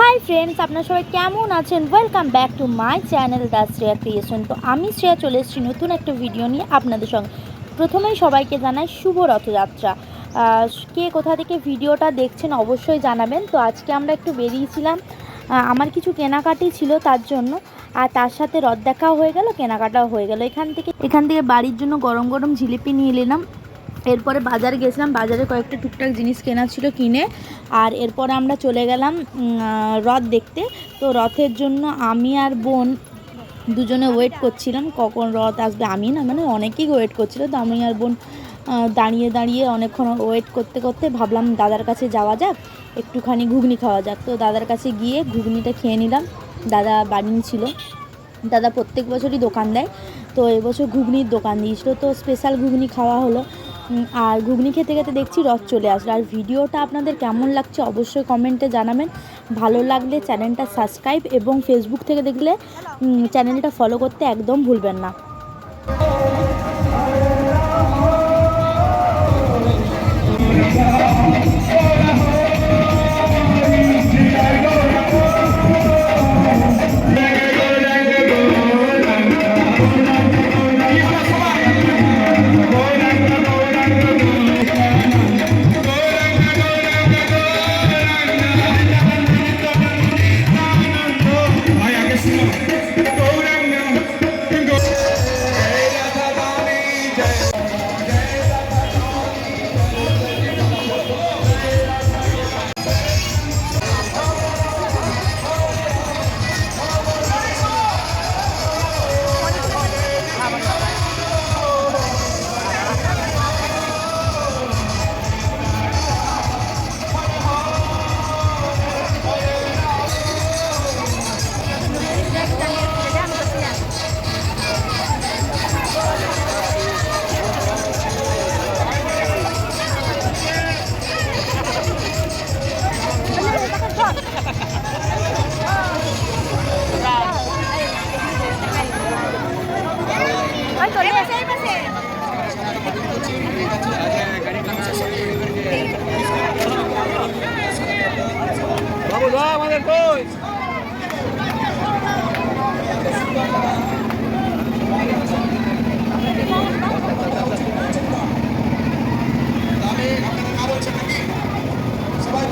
Hi friends, আপনারা সবাই কেমন আছেন? Welcome back to my channel the Shreya creation. তো আমি শ্রেয়া চলে এসেছি নতুন একটা ভিডিও নিয়ে আপনাদের সঙ্গে। প্রথমেই সবাইকে জানাই শুভ রথযাত্রা। কে কোথা থেকে ভিডিওটা দেখছেন অবশ্যই জানাবেন। তো আজকে আমরা একটু বেরিয়েছিলাম, আমার কিছু কেনাকাটি ছিল তার জন্য, আর তার সাথে রথ দেখাও হয়ে গেল, কেনাকাটাও হয়ে গেল। এখান থেকে বাড়ির জন্য গরম গরম জিলিপি নিয়ে নিলাম। এরপরে বাজারে গেছিলাম, বাজারে কয়েকটা টুকটাক জিনিস কেনা ছিল, কিনে আর এরপরে আমরা চলে গেলাম রথ দেখতে। তো রথের জন্য আমি আর বোন দুজনে ওয়েট করছিলাম কখন রথ আসবে। আমি না, মানে অনেকেই ওয়েট করছিল। তো আমি আর বোন দাঁড়িয়ে দাঁড়িয়ে অনেকক্ষণ ওয়েট করতে করতে ভাবলাম দাদার কাছে যাওয়া যাক, একটুখানি ঘুগনি খাওয়া যাক। তো দাদার কাছে গিয়ে ঘুগনিটা খেয়ে নিলাম। দাদা বানিয়েছিল, দাদা প্রত্যেক বছরই দোকান দেয়, তো এবছর ঘুগনির দোকান দিয়েছিল, তো স্পেশাল ঘুগনি খাওয়া হলো। আর ঘুগনি খেতে খেতে দেখছি রথ চলে আসলো। আর ভিডিওটা আপনাদের কেমন লাগছে অবশ্যই কমেন্টে জানাবেন। ভালো লাগলে চ্যানেলটা সাবস্ক্রাইব এবং ফেসবুক থেকে দেখলে চ্যানেলটা ফলো করতে একদম ভুলবেন না। আমাদের কই সবাই